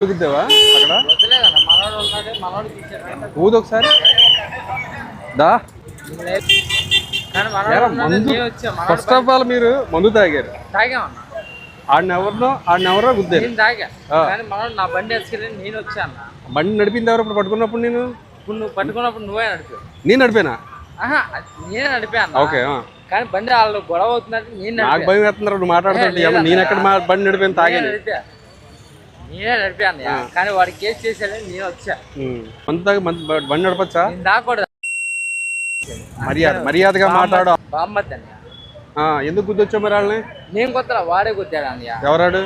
ఊదుద్దావా అక్కడ ఊదు ఒకసారి దా ఫస్ట్ ఆఫ్ ఆల్ మీరు మందు తాగారు ఆడినెవరో గుద్దారు బండి నడిపింది ఎవరు ఇప్పుడు పట్టుకున్నప్పుడు నేను పట్టుకున్నప్పుడు నువ్వే నడిపి నేను నడిపానా నేనే నడిపాను ఓకే కానీ బండి వాళ్ళు గొడవ అవుతున్నట్టు నేను నాకు భయం వేస్తున్నారు నువ్వు మాట్లాడుతుంటే నేను ఎక్కడ బండి నడిపాను తాగాను నేనే నడిపాను కానీ వాడు కేసు చేశాడని నేను వచ్చా మందు తాగి బండి నడపచ్చా నేను దాకూడదు మర్యాదగా మాట్లాడు బామ్మద్ది అన్నయ్య ఎందుకు గుద్దొచ్చా మరి వాళ్ళని నేను కొత్త వాడే గుద్దాడు అన్నయ్య ఎవరాడు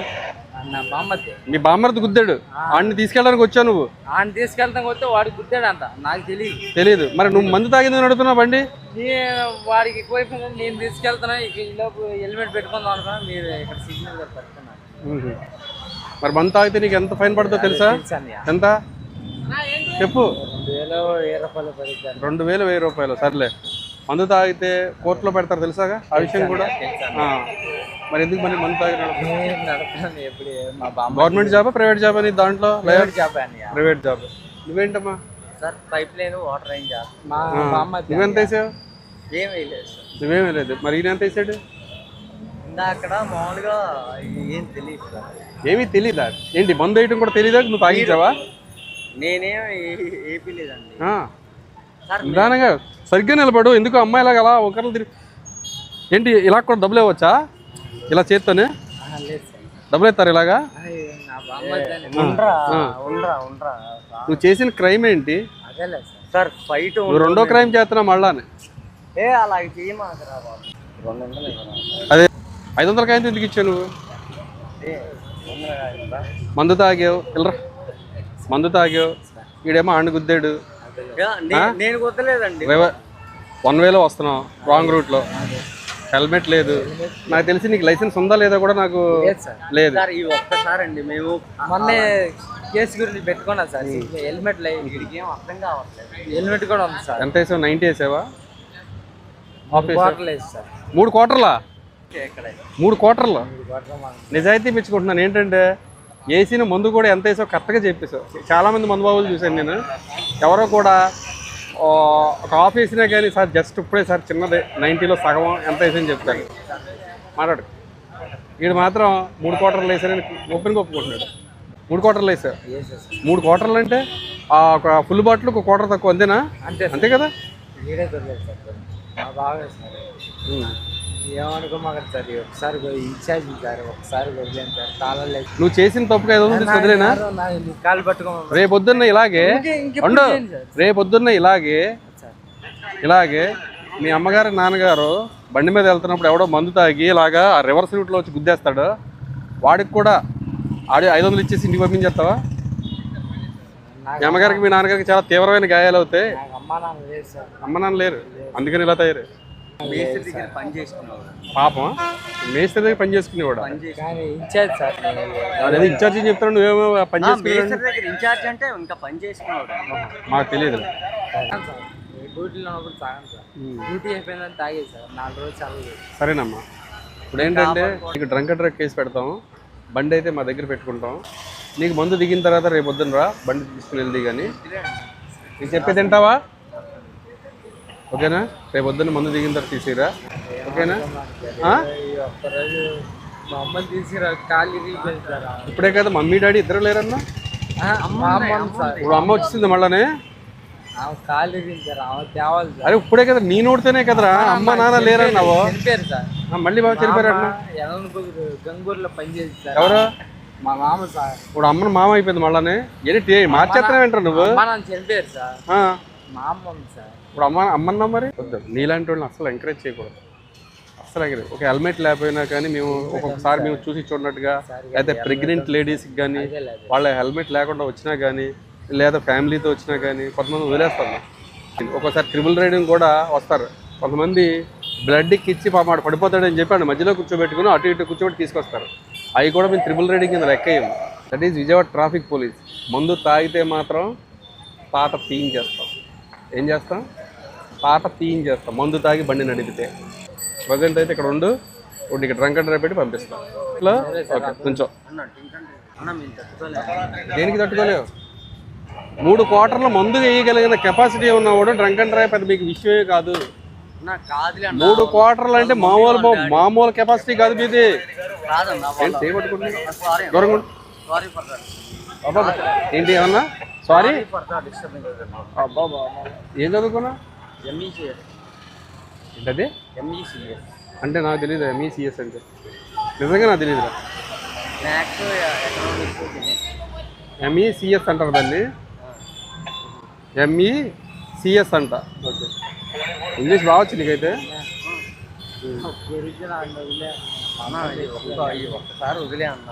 అన్న బామ్మద్ది మీ బామ్మర్ది గుద్దాడు ఆడిని తీసుకెళ్ళడానికి వచ్చావు నువ్వు ఆయన తీసుకెళ్తాం వస్తే వాడు గుద్దాడు అంట నాకు తెలియదు మరి నువ్వు మందు తాగింది నడుపుతున్నావు బండి వాడికి ఎక్కువైపోయింది నేను తీసుకెళ్తున్నా ఈలోపు హెల్మెట్ పెట్టుకుందాం అనుకున్నా మీరు ఇక్కడ సిగ్నల్ పట్టుకున్నాను మరి మందు తాగితే నీకు ఎంత ఫైన్ పడుతుందో తెలుసా ఎంత చెప్పు 2000 రూపాయలు సర్లే మందు తాగితే కోర్టులో పెడతారు తెలుసాగా ఆ విషయం కూడా మరి ఎందుకు మరి మందు తాగి గవర్నమెంట్ జాబా ప్రైవేట్ జాబ్ అని దాంట్లో ప్రైవేట్ జాబ్ నువ్వేంటమ్మా sir pipeline water line job నువ్వెంత వేసావు నువ్వేమీ లేదు మరి ఈయన ఎంత వేసాడు అక్కడ మామూలుగా ఏం తెలియదు ఏమీ తెలీదా ఏంటి మందు వేయటం కూడా తెలీదా నువ్వు తాగించావా నేనేం ఏపీ లేదండి నిదానంగా సరిగ్గా నిలబడు ఎందుకు అమ్మాయిలాగా అలా ఒకరిని తిరిగి ఏంటి ఇలా కూడా డబ్బులు ఇవ్వచ్చా ఇలా చేత్తోనే డబ్బులు ఇస్తారు ఇలాగా నువ్వు చేసిన క్రైమ్ ఏంటి సార్ ఫైట్ నువ్వు రెండో క్రైమ్ చేస్తున్నావు మళ్ళానే అదే 500 కాయంతో ఎందుకు ఇచ్చావు నువ్వు మందు తాగావు వెళ్ళరా మందు తాగావు ఈడేమో ఆండు గుద్దాడు నేను గుద్దలేదండి 1 వస్తున్నావు రాంగ్ రూట్లో హెల్మెట్ లేదు నాకు తెలిసి నీకు లైసెన్స్ ఉందా లేదా కూడా నాకు లేదు ఒక్కసారి అండి మేము మొన్న కేసు గురించి పెట్టుకున్నాం సార్ హెల్మెట్ లేదు అర్థం కావట్లేదు హెల్మెట్ కూడా ఉంది సార్ ఎంత వేసావు 90 వేసావా 3 క్వార్టర్లా 3 క్వార్టర్లు నిజాయితీ మెచ్చుకుంటున్నాను ఏంటంటే వేసిన మందు కూడా ఎంత వేసావు కరెక్ట్గా చెప్పేసావు చాలామంది మందు బాబులు చూశాను నేను ఎవరో కూడా ఒక హాఫ్ వేసినా కానీ సార్ జస్ట్ ఇప్పుడే సార్ చిన్నదే 90లో సగం ఎంత వేసని చెప్తాను మాట్లాడు వీడు మాత్రం 3 క్వార్టర్లు వేసారని ఓపెన్గా ఒప్పుకుంటున్నాడు 3 క్వార్టర్లు వేసారు 3 క్వార్టర్లు అంటే ఒక ఫుల్ బాటిల్ ఒక క్వార్టర్ తక్కువ అంతేనా అంతే కదా నువ్వు చేసిన తప్పుగా ఏదో వదిలేనా రేపొద్దున్న ఇలాగే మీ అమ్మగారు నాన్నగారు బండి మీద వెళ్తున్నప్పుడు ఎవడో మందు తాగి ఇలాగా రివర్స్ రూట్లో వచ్చి గుద్దేస్తాడు వాడికి కూడా 500 ఇచ్చేసి ఇంటికి పంపించేస్తావా మీ అమ్మగారికి మీ నాన్నగారికి చాలా తీవ్రమైన గాయాలు అవుతాయి అమ్మ నాన్న లేరు అందుకని ఇలా తయారు పాపం మేస్త్రి దగ్గర పని చేసుకునేవాడు అదే ఇన్ఛార్జ్ చెప్తాను నువ్వేమో పని చేసుకునేవాడు మాకు తెలియదు సరేనమ్మా ఇప్పుడు ఏంటంటే నీకు డ్రంక్ అండ్ డ్రైవ్ కేసు పెడతాము బండి అయితే మా దగ్గర పెట్టుకుంటాం నీకు మందు దిగిన తర్వాత రేపు పొద్దున్న రా బండి తీసుకుని వెళ్ళి కానీ నీకు చెప్పే తింటావా ఓకేనా రేపు పొద్దున్న మందు దిగిన తర్వాత తీసిరా ఓకేనా ఇప్పుడే కదా మమ్మీ డాడీ ఇద్దరు లేరన్నా ఇప్పుడు అమ్మ వచ్చింది మళ్ళానే అరే ఇప్పుడే కదా నీ నోడితేనే కదరా అమ్మ నాన్న లేరన్నావు మళ్ళీ బాగా చనిపోయారన్నా గంగూరులో పనిచేసి ఎవరు మా మామ సార్ ఇప్పుడు అమ్మను మామ అయిపోయింది మళ్ళానే ఏంటి మార్చేస్తున్నావు ఏంటారు నువ్వు చనిపోయారు సార్ మా అమ్మ సార్ ఇప్పుడు అమ్మన్నా మరి వద్దు నీలాంటి వాళ్ళని అసలు ఎంకరేజ్ చేయకూడదు అసలు ఒక హెల్మెట్ లేకపోయినా కానీ మేము ఒక్కొక్కసారి మేము చూసి చూడనట్టుగా అయితే ప్రెగ్నెంట్ లేడీస్కి కానీ వాళ్ళ హెల్మెట్ లేకుండా వచ్చినా కానీ లేదా ఫ్యామిలీతో వచ్చినా కానీ కొంతమంది వదిలేస్తారు ఒక్కోసారి ట్రిపుల్ రైడింగ్ కూడా వస్తారు కొంతమంది బ్లడ్కి ఇచ్చి పామాట పడిపోతాడని చెప్పి మధ్యలో కూర్చోబెట్టుకుని అటు ఇటు కూర్చోబెట్టి తీసుకొస్తారు అవి కూడా మేము ట్రిపుల్ రైడింగ్ కింద లెక్కయ్యాము that is Vijayawada traffic police మందు తాగితే మాత్రం పాత తీయించేస్తాం ఏం చేస్తాం పాత తీయించేస్తాం మందు తాగి బండి నడిపితే ప్రజెంట్ అయితే ఇక్కడ ఉండు ఇక్కడ డ్రంక్ అండ్ డ్రైవ్ పెట్టి పంపిస్తాం ఓకే కొంచెం అన్న మేము తట్టుకోలేదు. దేనికి తట్టుకోలేవు? 3 క్వార్టర్ల మందు వేయగలిగిన కెపాసిటీ ఉన్నవాడు డ్రంక్ అండ్ డ్రైవ్ పెద్ద మీకు విషయమే కాదు. అన్న కాదులే అన్న. 3 క్వార్టర్లు అంటే మామూలు కెపాసిటీ కాదు మీది. కాదన్న ఏంటి చేయబట్టుకుంటే సారీ దూరంగా ఉండు. Sorry for that. అబ్బా ఏంటి ఏమన్నా సారీ? For that disturbance. అబ్బా ఏం చదువుకున్నా? ఎంఈసిఎస్. ఏంటది? ఎంఈసిఎస్ అంటే నాకు తెలియదు ఎంఈసిఎస్ అంటే. నిజంగా నాకు తెలియదురా. Maths economics. ఎంఈసిఎస్ అంటారు దాన్ని. ఎంఈసిఎస్ అంట. ఓకే, ఇంగ్లీష్ రావచ్చు నీకైతే? అన్న ఒక్కసారి వదిలే అన్న.